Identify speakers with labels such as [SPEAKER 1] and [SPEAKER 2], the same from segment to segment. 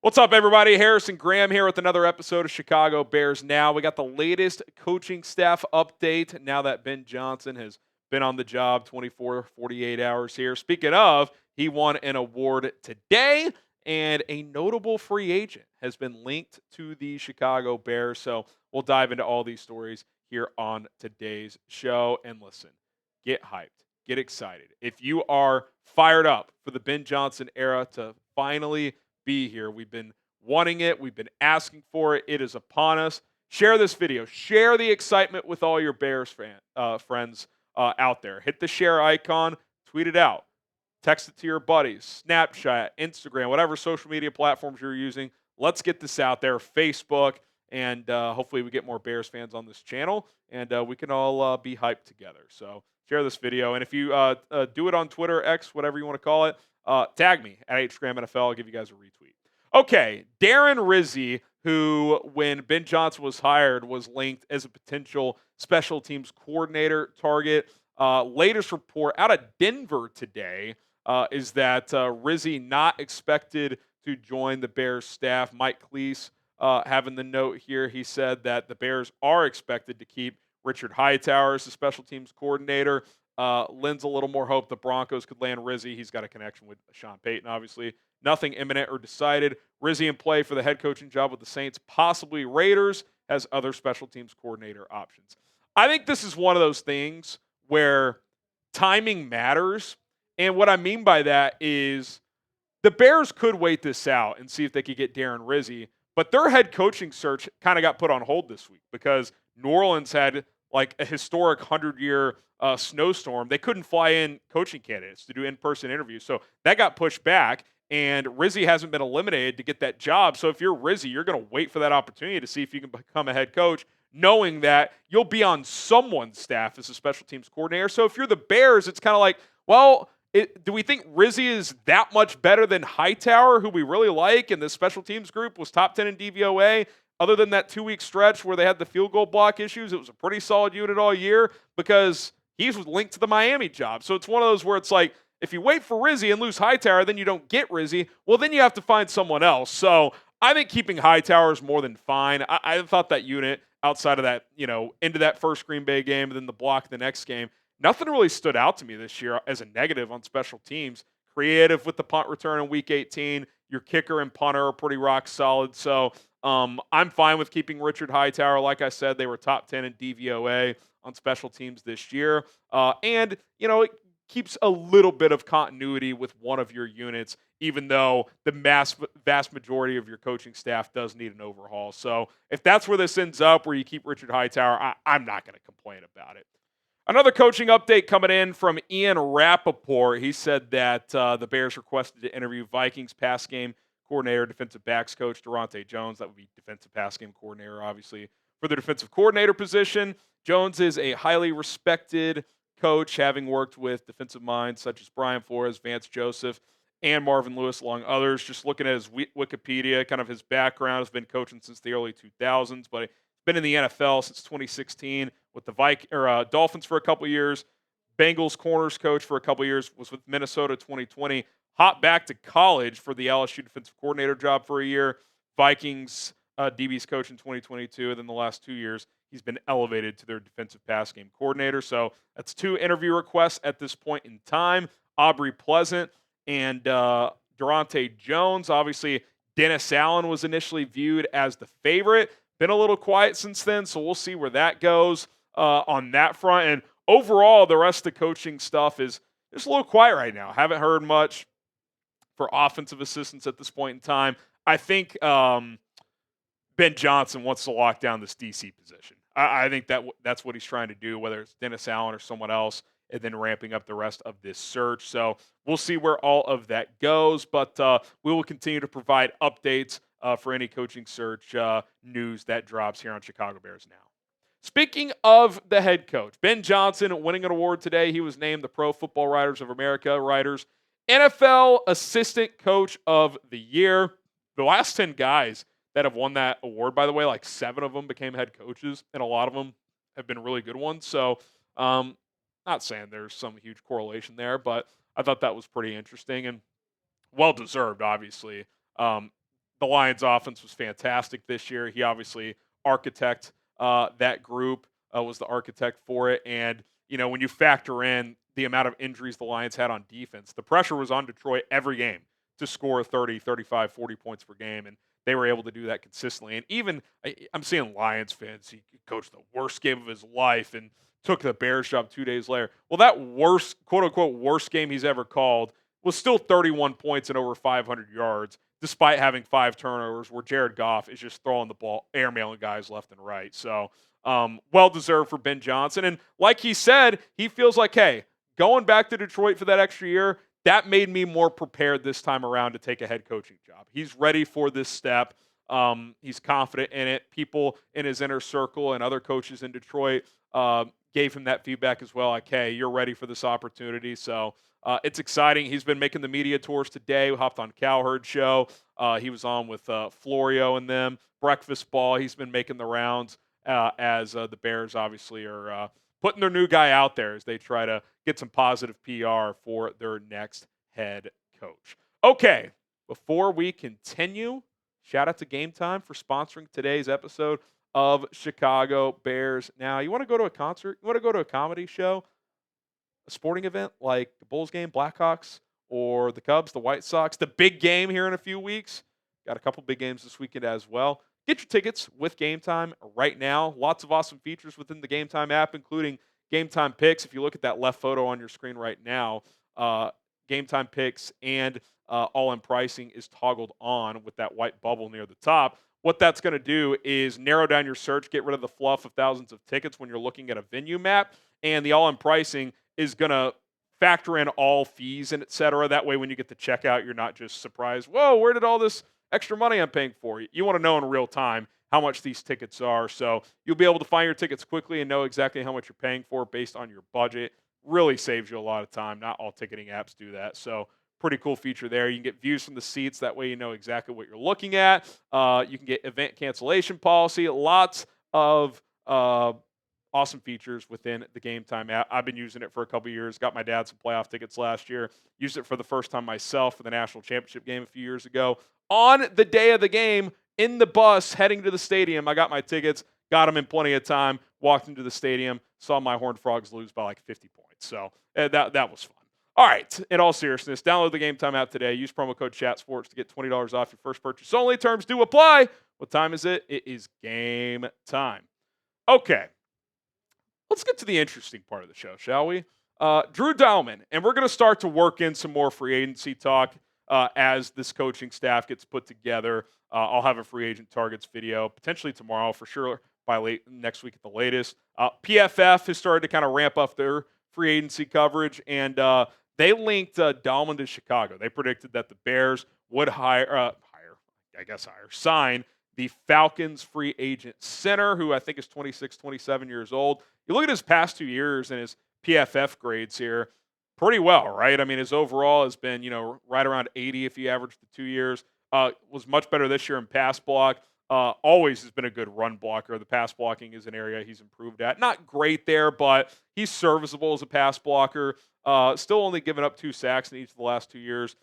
[SPEAKER 1] What's up, everybody? Harrison Graham here with another episode of Chicago Bears Now. We got the latest coaching staff update now that Ben Johnson has been on the job 24, 48 hours here. Speaking of, he won an award today, and a notable free agent has been linked to the Chicago Bears. So we'll dive into all these stories here on today's show. And listen, get hyped, get excited. If you are fired up for the Ben Johnson era to finally be here. We've been wanting it. We've been asking for it. It is upon us. Share this video. Share the excitement with all your Bears friends out there. Hit the share icon. Tweet it out. Text it to your buddies. Snapchat, Instagram, whatever social media platforms you're using. Let's get this out there. Facebook. And hopefully we get more Bears fans on this channel. And we can all be hyped together. So share this video. And if you do it on Twitter, X, whatever you want to call it, tag me at HGramNFL. I'll give you guys a retweet. Okay, Darren Rizzi, who, when Ben Johnson was hired, was linked as a potential special teams coordinator target. Latest report out of Denver today is that Rizzi not expected to join the Bears staff. Mike Cleese having the note here. He said that the Bears are expected to keep Richard Hightower as the special teams coordinator. Lends a little more hope the Broncos could land Rizzi. He's got a connection with Sean Payton, obviously. Nothing imminent or decided. Rizzi in play for the head coaching job with the Saints, possibly Raiders, has other special teams coordinator options. I think this is one of those things where timing matters. And what I mean by that is the Bears could wait this out and see if they could get Darren Rizzi, but their head coaching search kind of got put on hold this week because New Orleans had like a historic 100-year snowstorm. They couldn't fly in coaching candidates to do in-person interviews. So that got pushed back, and Rizzi hasn't been eliminated to get that job. So if you're Rizzi, you're going to wait for that opportunity to see if you can become a head coach, knowing that you'll be on someone's staff as a special teams coordinator. So if you're the Bears, it's kind of like, well, do we think Rizzi is that much better than Hightower, who we really like, and the special teams group was top 10 in DVOA? Other than that 2-week stretch where they had the field goal block issues, it was a pretty solid unit all year because he's linked to the Miami job. So it's one of those where it's like, if you wait for Rizzi and lose Hightower, then you don't get Rizzi. Well, then you have to find someone else. So I think keeping Hightower is more than fine. I thought that unit outside of that, into that first Green Bay game and then the block the next game, nothing really stood out to me this year as a negative on special teams. Creative with the punt return in Week 18. Your kicker and punter are pretty rock solid. So I'm fine with keeping Richard Hightower. Like I said, they were top 10 in DVOA on special teams this year. And it keeps a little bit of continuity with one of your units, even though the vast majority of your coaching staff does need an overhaul. So if that's where this ends up, where you keep Richard Hightower, I'm not going to complain about it. Another coaching update coming in from Ian Rappaport. He said that the Bears requested to interview Vikings pass game coordinator, defensive backs coach Daronte Jones. That would be defensive pass game coordinator, obviously, for the defensive coordinator position. Jones is a highly respected coach, having worked with defensive minds such as Brian Flores, Vance Joseph, and Marvin Lewis, along others. Just looking at his Wikipedia, kind of his background, has been coaching since the early 2000s, but been in the NFL since 2016 with the Dolphins for a couple years. Bengals corners coach for a couple years, was with Minnesota 2020. Hopped back to college for the LSU defensive coordinator job for a year. Vikings DB's coach in 2022, and then the last 2 years he's been elevated to their defensive pass game coordinator. So that's 2 interview requests at this point in time. Aubrey Pleasant and Daronte Jones. Obviously, Dennis Allen was initially viewed as the favorite. Been a little quiet since then, so we'll see where that goes on that front. And overall, the rest of the coaching stuff is just a little quiet right now. Haven't heard much for offensive assistants at this point in time. I think Ben Johnson wants to lock down this DC position. I think that's what he's trying to do, whether it's Dennis Allen or someone else, and then ramping up the rest of this search. So we'll see where all of that goes, but we will continue to provide updates for any coaching search news that drops here on Chicago Bears Now. Speaking of the head coach, Ben Johnson winning an award today. He was named the Pro Football Writers of America Writers NFL Assistant Coach of the Year. The last 10 guys that have won that award, by the way, like 7 of them became head coaches, and a lot of them have been really good ones. So not saying there's some huge correlation there, but I thought that was pretty interesting and well-deserved, obviously. the Lions offense was fantastic this year. He obviously that group, was the architect for it. And, when you factor in the amount of injuries the Lions had on defense, the pressure was on Detroit every game to score 30, 35, 40 points per game. And they were able to do that consistently. And even I'm seeing Lions fans, he coached the worst game of his life and took the Bears job 2 days later. Well, that worst, quote unquote, worst game he's ever called was still 31 points and over 500 yards, despite having 5 turnovers, where Jared Goff is just throwing the ball, airmailing guys left and right. So, well deserved for Ben Johnson. And like he said, he feels like, hey, going back to Detroit for that extra year, that made me more prepared this time around to take a head coaching job. He's ready for this step. He's confident in it. People in his inner circle and other coaches in Detroit gave him that feedback as well. Like, hey, you're ready for this opportunity. So it's exciting. He's been making the media tours today. We hopped on Cowherd show. He was on with Florio and them. Breakfast ball. He's been making the rounds as the Bears obviously are putting their new guy out there as they try to get some positive PR for their next head coach. Okay, before we continue, shout out to GameTime for sponsoring today's episode of Chicago Bears Now. You want to go to a concert? You want to go to a comedy show? A sporting event like the Bulls game, Blackhawks, or the Cubs, the White Sox, the big game here in a few weeks? Got a couple big games this weekend as well. Get your tickets with GameTime right now. Lots of awesome features within the GameTime app, including GameTime Picks. If you look at that left photo on your screen right now, GameTime Picks and all-in pricing is toggled on with that white bubble near the top. What that's going to do is narrow down your search, get rid of the fluff of thousands of tickets when you're looking at a venue map, and the all-in pricing is going to factor in all fees and et cetera. That way, when you get to checkout, you're not just surprised, whoa, where did all this extra money I'm paying for? You want to know in real time how much these tickets are. So you'll be able to find your tickets quickly and know exactly how much you're paying for based on your budget. Really saves you a lot of time. Not all ticketing apps do that. So pretty cool feature there. You can get views from the seats. That way you know exactly what you're looking at. You can get event cancellation policy. Lots of awesome features within the GameTime app. I've been using it for a couple years. Got my dad some playoff tickets last year. Used it for the first time myself for the national championship game a few years ago. On the day of the game, in the bus heading to the stadium, I got my tickets, got them in plenty of time, walked into the stadium, saw my Horned Frogs lose by like 50 points. So that was fun. All right, in all seriousness, download the GameTime app today. Use promo code ChatSports to get $20 off your first purchase. Only terms do apply. What time is it? It is game time. Okay, let's get to the interesting part of the show, shall we? Drew Dalman, and we're going to start to work in some more free agency talk as this coaching staff gets put together. I'll have a free agent targets video potentially tomorrow for sure, by late next week at the latest. PFF has started to kind of ramp up their free agency coverage, and they linked Dalman to Chicago. They predicted that the Bears would sign the Falcons free agent center, who I think is 26, 27 years old. You look at his past 2 years and his PFF grades here, pretty well, right? I mean, his overall has been, right around 80 if you average the 2 years. Was much better this year in pass block. Always has been a good run blocker. The pass blocking is an area he's improved at. Not great there, but he's serviceable as a pass blocker. Still only given up 2 sacks in each of the last 2 years.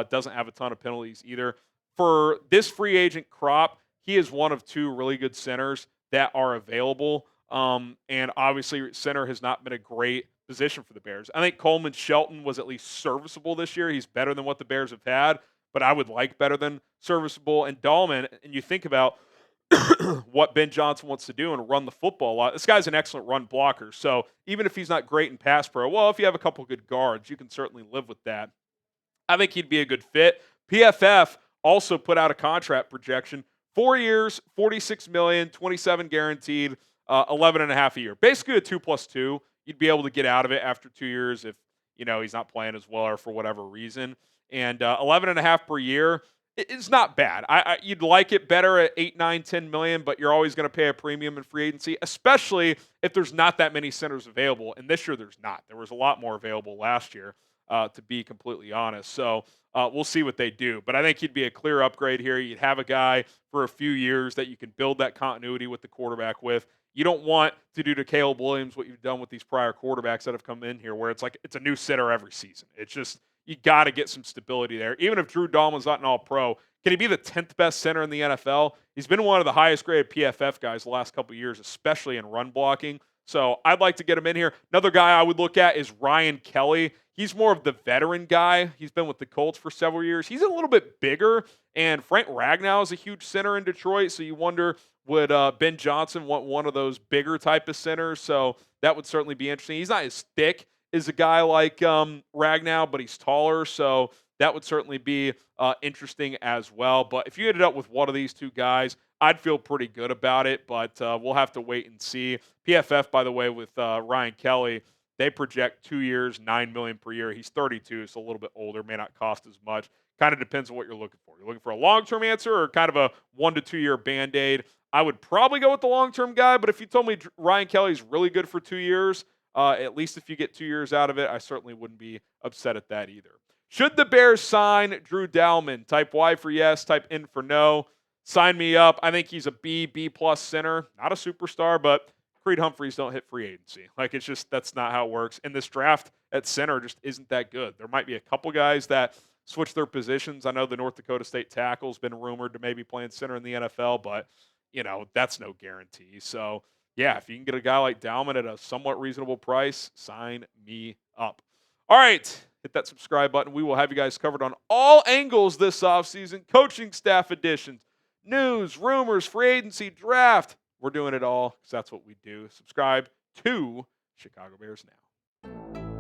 [SPEAKER 1] Doesn't have a ton of penalties either. For this free agent crop, he is one of 2 really good centers that are available. And obviously, center has not been a great position for the Bears. I think Coleman Shelton was at least serviceable this year. He's better than what the Bears have had, but I would like better than serviceable. And Dalman, and you think about what Ben Johnson wants to do and run the football a lot. This guy's an excellent run blocker. So even if he's not great in pass pro, well, if you have a couple good guards, you can certainly live with that. I think he'd be a good fit. PFF also put out a contract projection. 4 years, $46 million, 27 guaranteed, 11.5 a year. Basically a 2+2. You'd be able to get out of it after 2 years if he's not playing as well or for whatever reason. And 11.5 per year is not bad. You'd like it better at 8, 9, 10 million, but you're always going to pay a premium in free agency, especially if there's not that many centers available. And this year there's not. There was a lot more available last year, to be completely honest. So we'll see what they do. But I think he'd be a clear upgrade here. You'd have a guy for a few years that you can build that continuity with the quarterback with. You don't want to do to Caleb Williams what you've done with these prior quarterbacks that have come in here, where it's like it's a new center every season. It's just you got to get some stability there. Even if Drew Dalman's not an all-pro, can he be the 10th best center in the NFL? He's been one of the highest graded PFF guys the last couple of years, especially in run blocking. So I'd like to get him in here. Another guy I would look at is Ryan Kelly. He's more of the veteran guy. He's been with the Colts for several years. He's a little bit bigger, and Frank Ragnow is a huge center in Detroit, so you wonder, would Ben Johnson want one of those bigger type of centers? So that would certainly be interesting. He's not as thick as a guy like Ragnow, but he's taller, so that would certainly be interesting as well. But if you ended up with one of these two guys, I'd feel pretty good about it, but we'll have to wait and see. PFF, by the way, with Ryan Kelly, they project 2 years, $9 million per year. He's 32, so a little bit older, may not cost as much. Kind of depends on what you're looking for. You're looking for a long-term answer or kind of a 1 to 2 year band-aid. I would probably go with the long-term guy, but if you told me Ryan Kelly's really good for 2 years, at least if you get 2 years out of it, I certainly wouldn't be upset at that either. Should the Bears sign Drew Dalman? Type Y for yes, type N for no. Sign me up. I think he's a B+ center. Not a superstar, but Creed Humphreys don't hit free agency. Like, it's just, that's not how it works. And this draft at center just isn't that good. There might be a couple guys that switch their positions. I know the North Dakota State tackle's been rumored to maybe playing center in the NFL, but, that's no guarantee. So, yeah, if you can get a guy like Dalman at a somewhat reasonable price, sign me up. All right, hit that subscribe button. We will have you guys covered on all angles this offseason. Coaching staff additions, news, rumors, free agency, draft. We're doing it all because that's what we do. Subscribe to Chicago Bears Now.